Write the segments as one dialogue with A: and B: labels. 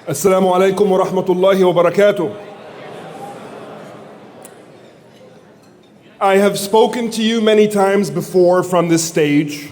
A: Assalamu alaikum wa rahmatullahi wa barakatuh. I have spoken to you many times before from this stage,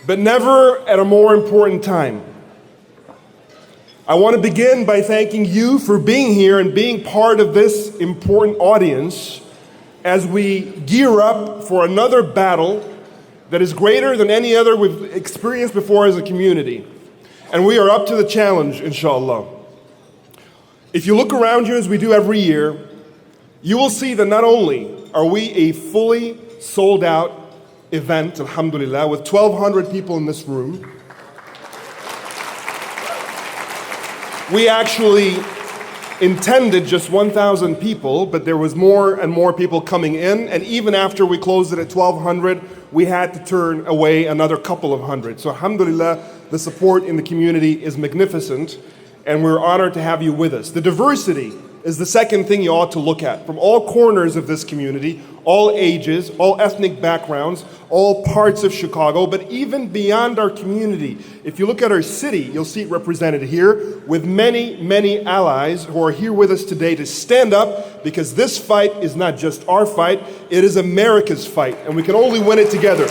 A: but never at a more important time. I want to begin by thanking you for being here and being part of this important audience as we gear up for another battle that is greater than any other we've experienced before as a community. And we are up to the challenge, inshallah. If you look around you as we do every year, you will see that not only are we a fully sold out event, alhamdulillah, with 1,200 people in this room, we actually intended just 1,000 people, but there was more and more people coming in, and even after we closed it at 1,200, we had to turn away another couple of hundred. So alhamdulillah, the support in the community is magnificent, and we're honored to have you with us. The diversity is the second thing you ought to look at. From all corners of this community, all ages, all ethnic backgrounds, all parts of Chicago, but even beyond our community. If you look at our city, you'll see it represented here with many, many allies who are here with us today to stand up, because this fight is not just our fight, it is America's fight, and we can only win it together.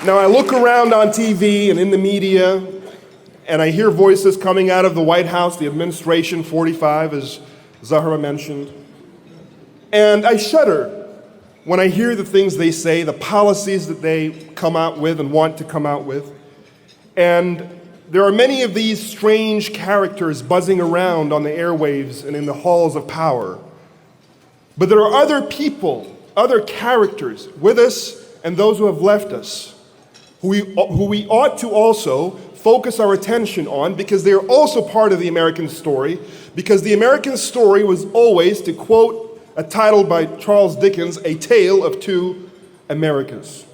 A: Now I look around on TV and in the media, and I hear voices coming out of the White House, the administration 45, as Zahra mentioned. And I shudder when I hear the things they say, the policies that they come out with and want to come out with. And there are many of these strange characters buzzing around on the airwaves and in the halls of power. But there are other people, other characters with us and those who have left us, who we ought to also focus our attention on, because they are also part of the American story, because the American story was always, to quote a title by Charles Dickens, a tale of two Americas.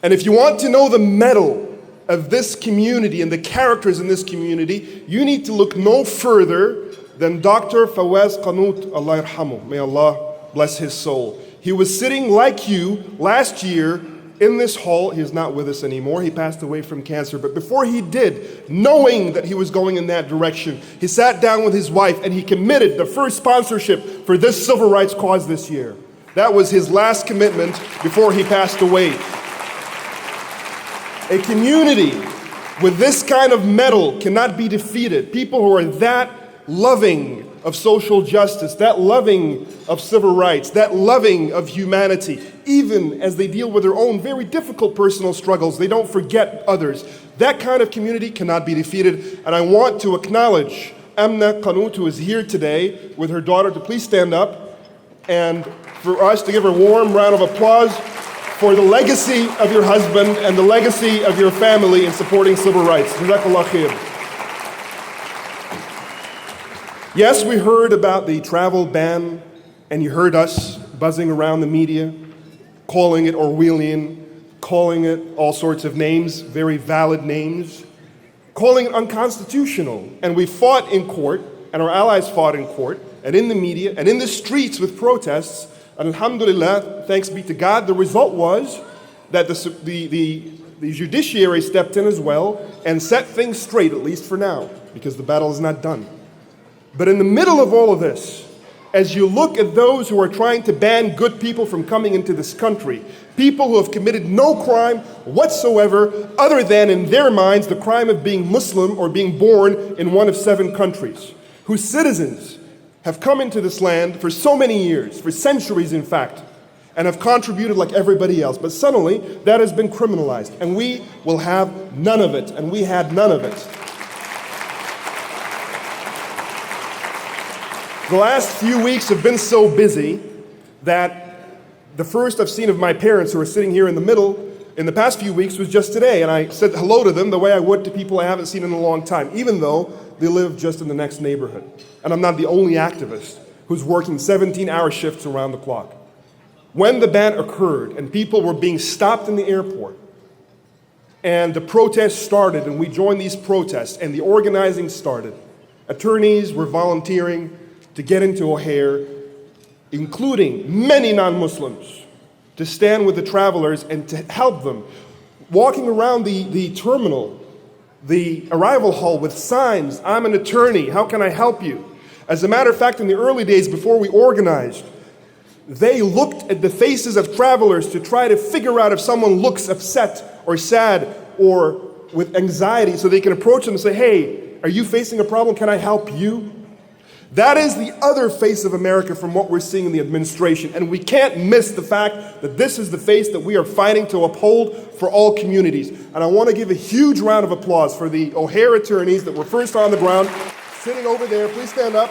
A: And if you want to know the mettle of this community and the characters in this community, you need to look no further than Dr. Fawaz Qanut, Allah yarhamu, may Allah bless his soul. He was sitting like you last year in this hall. He is not with us anymore. He passed away from cancer. But before he did, knowing that he was going in that direction, he sat down with his wife and he committed the first sponsorship for this civil rights cause this year. That was his last commitment before he passed away. A community with this kind of mettle cannot be defeated. People who are that loving of social justice, that loving of civil rights, that loving of humanity, even as they deal with their own very difficult personal struggles, they don't forget others. That kind of community cannot be defeated. And I want to acknowledge Amna Qanut, who is here today with her daughter, to please stand up, and for us to give her a warm round of applause for the legacy of your husband and the legacy of your family in supporting civil rights. Jazakallah khair. Yes, we heard about the travel ban, and you heard us buzzing around the media, calling it Orwellian, calling it all sorts of names, very valid names, calling it unconstitutional. And we fought in court, and our allies fought in court, and in the media, and in the streets with protests. And alhamdulillah, thanks be to God, the result was that the judiciary stepped in as well and set things straight, at least for now, because the battle is not done. But in the middle of all of this, as you look at those who are trying to ban good people from coming into this country, people who have committed no crime whatsoever other than, in their minds, the crime of being Muslim or being born in one of 7 countries, whose citizens have come into this land for so many years, for centuries in fact, and have contributed like everybody else. But suddenly, that has been criminalized, and we will have none of it, and we had none of it. The last few weeks have been so busy that the first I've seen of my parents, who are sitting here in the middle, in the past few weeks was just today, and I said hello to them the way I would to people I haven't seen in a long time, even though they live just in the next neighborhood. And I'm not the only activist who's working 17-hour shifts around the clock. When the ban occurred and people were being stopped in the airport, and the protests started, and we joined these protests, and the organizing started, attorneys were volunteering to get into O'Hare, including many non-Muslims, to stand with the travelers and to help them. Walking around the terminal, the arrival hall with signs, "I'm an attorney, how can I help you?" As a matter of fact, in the early days before we organized, they looked at the faces of travelers to try to figure out if someone looks upset or sad or with anxiety so they can approach them and say, "Hey, are you facing a problem? Can I help you?" That is the other face of America from what we're seeing in the administration. And we can't miss the fact that this is the face that we are fighting to uphold for all communities. And I want to give a huge round of applause for the O'Hare attorneys that were first on the ground, sitting over there. Please stand up.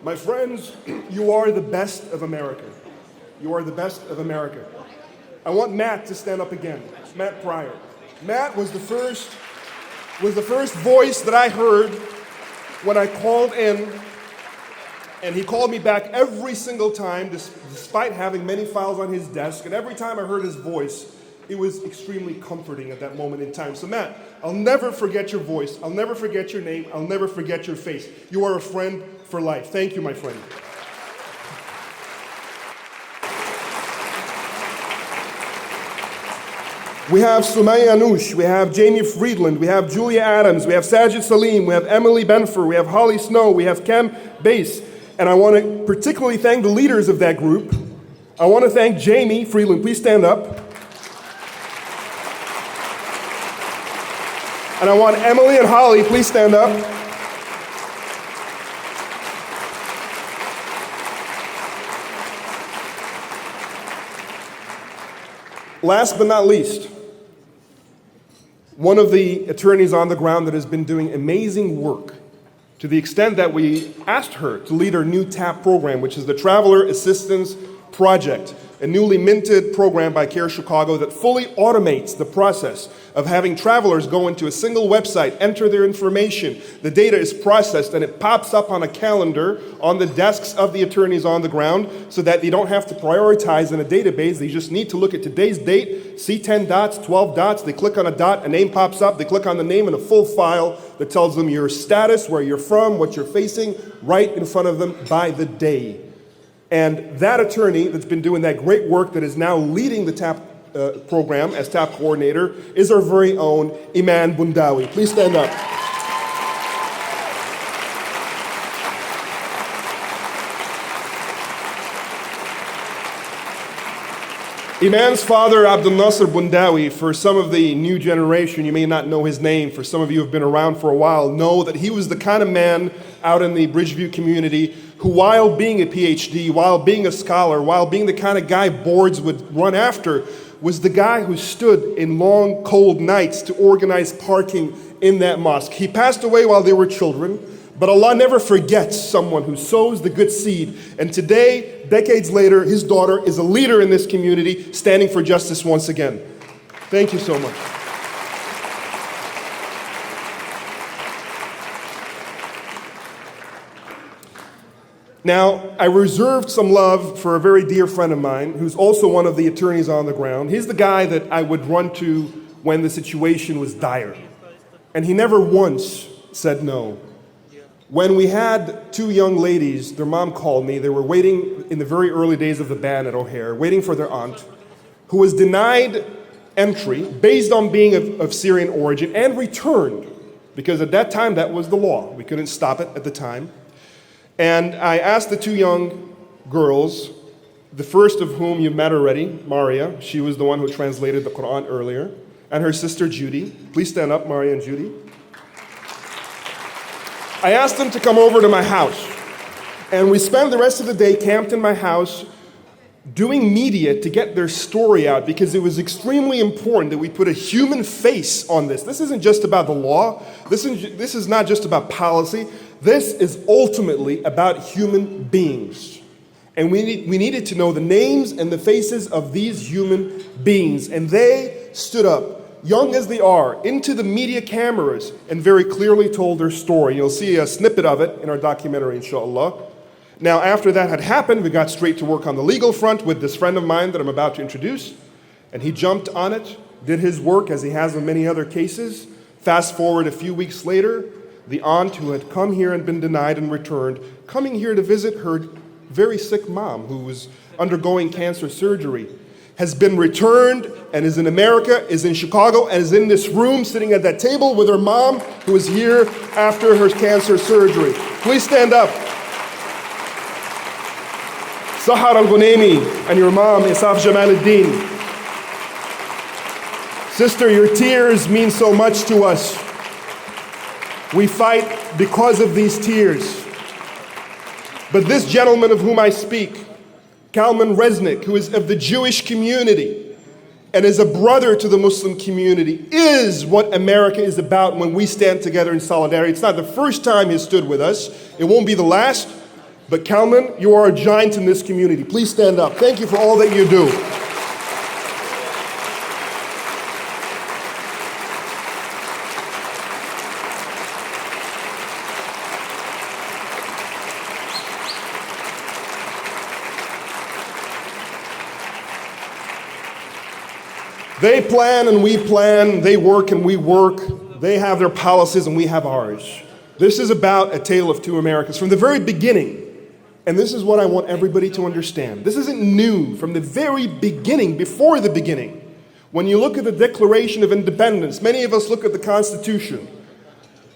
A: My friends, you are the best of America. You are the best of America. I want Matt to stand up again. Matt Pryor. Matt was the first voice that I heard when I called in, and he called me back every single time, despite having many files on his desk. And every time I heard his voice, it was extremely comforting at that moment in time. So Matt, I'll never forget your voice. I'll never forget your name. I'll never forget your face. You are a friend for life. Thank you, my friend. We have Sumaya Anoush, we have Jamie Friedland, we have Julia Adams, we have Sajid Salim, we have Emily Benfer, we have Holly Snow, we have Kem Bass. And I want to particularly thank the leaders of that group. I want to thank Jamie Friedland. Please stand up. And I want Emily and Holly, please stand up. Last but not least, one of the attorneys on the ground that has been doing amazing work to the extent that we asked her to lead our new TAP program, which is the Traveler Assistance Project, a newly minted program by CAIR-Chicago that fully automates the process of having travelers go into a single website, enter their information, the data is processed, and it pops up on a calendar on the desks of the attorneys on the ground so that they don't have to prioritize in a database. They just need to look at today's date, see 10 dots, 12 dots, they click on a dot, a name pops up, they click on the name and a full file that tells them your status, where you're from, what you're facing, right in front of them by the day. And that attorney that's been doing that great work that is now leading the TAP program as TAP coordinator is our very own Iman Bundawi. Please stand up. Iman's father, Abdul Nasser Bundawi, for some of the new generation, you may not know his name, for some of you who have been around for a while, know that he was the kind of man out in the Bridgeview community who, while being a PhD, while being a scholar, while being the kind of guy boards would run after, was the guy who stood in long, cold nights to organize parking in that mosque. He passed away while they were children, but Allah never forgets someone who sows the good seed. And today, decades later, his daughter is a leader in this community, standing for justice once again. Thank you so much. Now, I reserved some love for a very dear friend of mine who's also one of the attorneys on the ground. He's the guy that I would run to when the situation was dire. And he never once said no. When we had two young ladies, their mom called me. They were waiting in the very early days of the ban at O'Hare, waiting for their aunt, who was denied entry based on being of Syrian origin and returned, because at that time that was the law. We couldn't stop it at the time. And I asked the two young girls, the first of whom you met already, Maria. She was the one who translated the Quran earlier, and her sister Judy. Please stand up, Maria and Judy. I asked them to come over to my house, and we spent the rest of the day camped in my house doing media to get their story out, because it was extremely important that we put a human face on this. This isn't just about the law. This is not just about policy. This is ultimately about human beings. And we needed to know the names and the faces of these human beings. And they stood up, young as they are, into the media cameras and very clearly told their story. You'll see a snippet of it in our documentary, inshallah. Now, after that had happened, we got straight to work on the legal front with this friend of mine that I'm about to introduce. And he jumped on it, did his work as he has in many other cases. Fast forward a few weeks later, the aunt who had come here and been denied and returned, coming here to visit her very sick mom who was undergoing cancer surgery, has been returned and is in America, is in Chicago, and is in this room sitting at that table with her mom who is here after her cancer surgery. Please stand up. Sahar al-Ghunaimi and your mom, Isaf Jamaluddin. Sister, your tears mean so much to us. We fight because of these tears. But this gentleman of whom I speak, Kalman Resnick, who is of the Jewish community and is a brother to the Muslim community, is what America is about when we stand together in solidarity. It's not the first time he stood with us. It won't be the last. But Kalman, you are a giant in this community. Please stand up. Thank you for all that you do. They plan and we plan, they work and we work, they have their policies and we have ours. This is about a tale of two Americas from the very beginning. And this is what I want everybody to understand. This isn't new. From the very beginning, before the beginning, when you look at the Declaration of Independence, many of us look at the Constitution.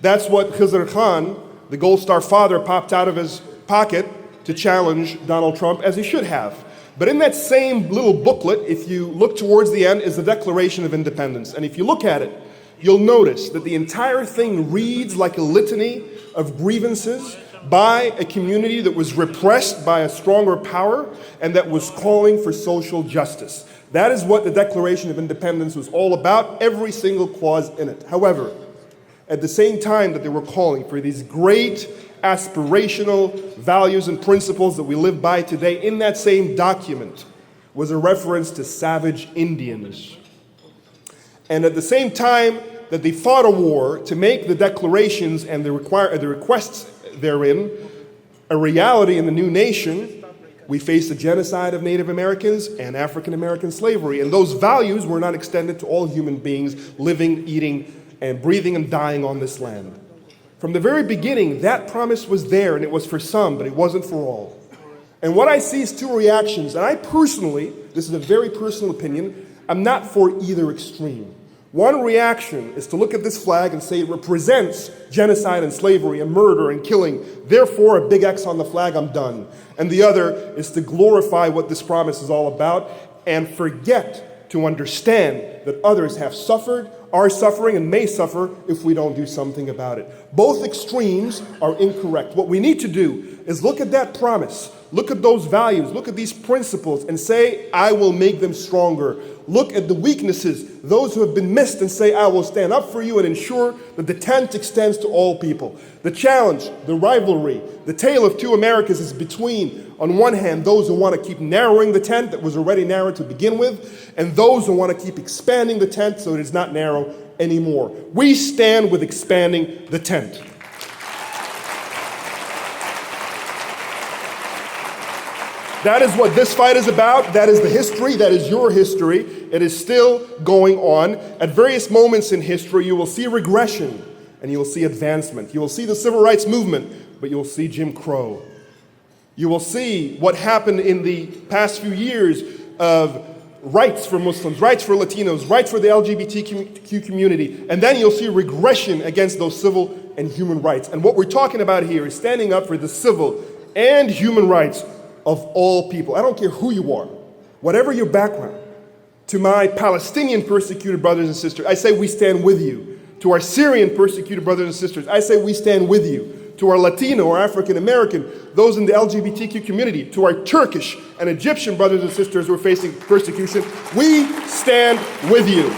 A: That's what Khizr Khan, the Gold Star father, popped out of his pocket to challenge Donald Trump, as he should have. But in that same little booklet, if you look towards the end, is the Declaration of Independence. And if you look at it, you'll notice that the entire thing reads like a litany of grievances by a community that was repressed by a stronger power and that was calling for social justice. That is what the Declaration of Independence was all about, every single clause in it. However, at the same time that they were calling for these great aspirational values and principles that we live by today, in that same document was a reference to savage Indians. And at the same time that they fought a war to make the declarations and the requests therein a reality in the new nation, we faced the genocide of Native Americans and African American slavery. And those values were not extended to all human beings living, eating, and breathing and dying on this land. From the very beginning, that promise was there, and it was for some, but it wasn't for all. And what I see is two reactions. And I personally, this is a very personal opinion, I'm not for either extreme. One reaction is to look at this flag and say it represents genocide and slavery and murder and killing. Therefore, a big X on the flag, I'm done. And the other is to glorify what this promise is all about and forget to understand that others have suffered, are suffering, and may suffer if we don't do something about it. Both extremes are incorrect. What we need to do is look at that promise, look at those values, look at these principles, and say, I will make them stronger. Look at the weaknesses, those who have been missed, and say, I will stand up for you and ensure that the tent extends to all people. The challenge, the rivalry, the tale of two Americas is between, on one hand, those who want to keep narrowing the tent that was already narrow to begin with, and those who want to keep expanding the tent so it is not narrow anymore. We stand with expanding the tent. That is what this fight is about. That is the history. That is your history. It is still going on. At various moments in history, you will see regression and you will see advancement. You will see the civil rights movement, but you will see Jim Crow. You will see what happened in the past few years of rights for Muslims, rights for Latinos, rights for the LGBTQ community, and then you'll see regression against those civil and human rights. And what we're talking about here is standing up for the civil and human rights of all people. I don't care who you are, whatever your background. To my Palestinian persecuted brothers and sisters, I say we stand with you. To our Syrian persecuted brothers and sisters, I say we stand with you. To our Latino or African American, those in the LGBTQ community, to our Turkish and Egyptian brothers and sisters who are facing persecution, we stand with you.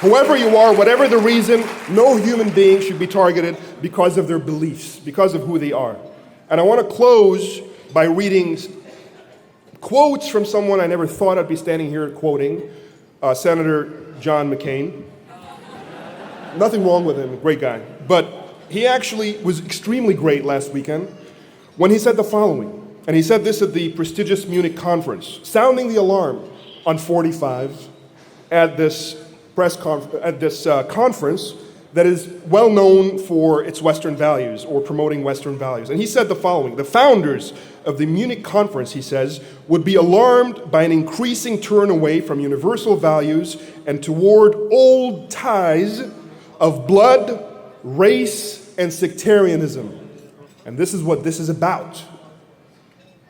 A: Whoever you are, whatever the reason, no human being should be targeted because of their beliefs, because of who they are. And I want to close by reading quotes from someone I never thought I'd be standing here quoting, Senator John McCain. Nothing wrong with him, great guy. But he actually was extremely great last weekend when he said the following. And he said this at the prestigious Munich conference, sounding the alarm on 45 at this conference that is well known for its Western values or promoting Western values. And he said the following: the founders of the Munich conference, he says, would be alarmed by an increasing turn away from universal values and toward old ties of blood, race, and sectarianism. And this is what this is about.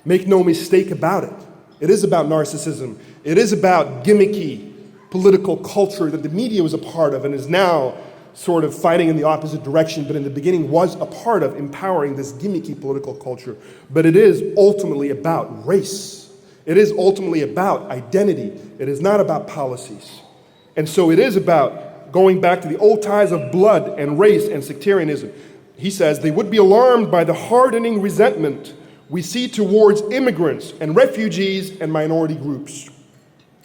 A: Make no mistake about it. It is about narcissism. It is about gimmicky political culture that the media was a part of and is now sort of fighting in the opposite direction, but in the beginning was a part of empowering this gimmicky political culture. But it is ultimately about race. It is ultimately about identity. It is not about policies. And so it is about going back to the old ties of blood and race and sectarianism. He says they would be alarmed by the hardening resentment we see towards immigrants and refugees and minority groups,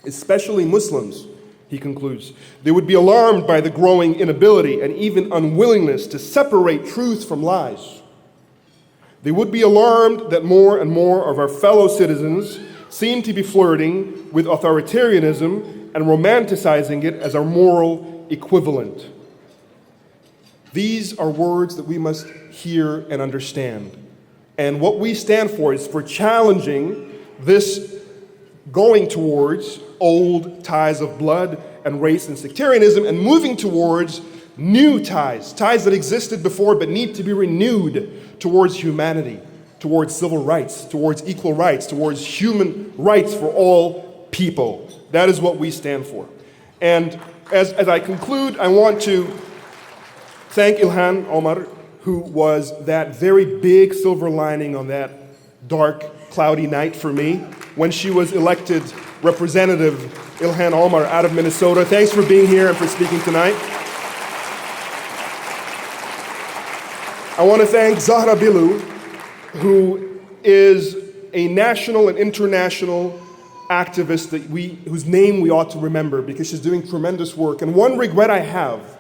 A: especially Muslims, he concludes. They would be alarmed by the growing inability and even unwillingness to separate truth from lies. They would be alarmed that more and more of our fellow citizens seem to be flirting with authoritarianism and romanticizing it as our moral equivalent. These are words that we must hear and understand. And what we stand for is for challenging this going towards old ties of blood and race and sectarianism and moving towards new ties that existed before but need to be renewed towards humanity, towards civil rights, towards equal rights, towards human rights for all people. That is what we stand for. And as I conclude, I want to thank Ilhan Omar, who was that very big silver lining on that dark, cloudy night for me when she was elected Representative Ilhan Omar out of Minnesota. Thanks for being here and for speaking tonight. I want to thank Zahra Bilu, who is a national and international activist whose name we ought to remember because she's doing tremendous work. And one regret I have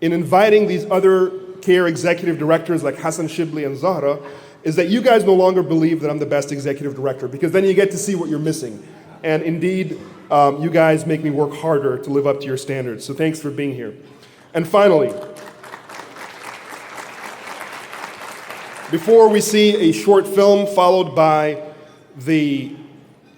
A: in inviting these other CAIR executive directors like Hassan Shibli and Zahra is that you guys no longer believe that I'm the best executive director, because then you get to see what you're missing. And indeed, you guys make me work harder to live up to your standards. So thanks for being here. And finally, before we see a short film followed by the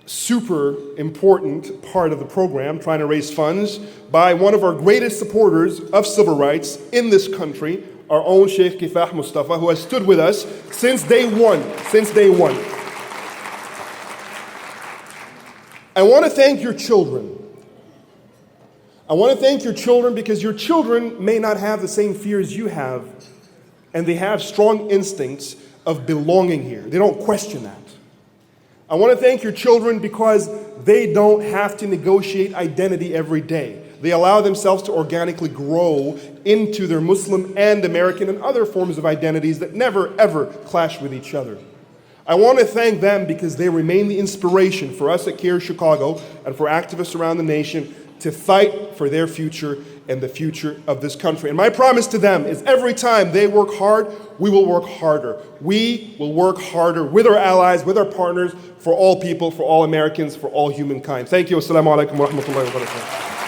A: super important part of the program, trying to raise funds, by one of our greatest supporters of civil rights in this country, our own Sheikh Kifah Mustafa, who has stood with us since day one. I want to thank your children. I want to thank your children because your children may not have the same fears you have, and they have strong instincts of belonging here. They don't question that. I want to thank your children because they don't have to negotiate identity every day. They allow themselves to organically grow into their Muslim and American and other forms of identities that never, ever clash with each other. I want to thank them because they remain the inspiration for us at CAIR-Chicago and for activists around the nation to fight for their future and the future of this country. And my promise to them is every time they work hard, we will work harder. We will work harder with our allies, with our partners, for all people, for all Americans, for all humankind. Thank you. Assalamu alaikum wa rahmatullahi wa barakatuh.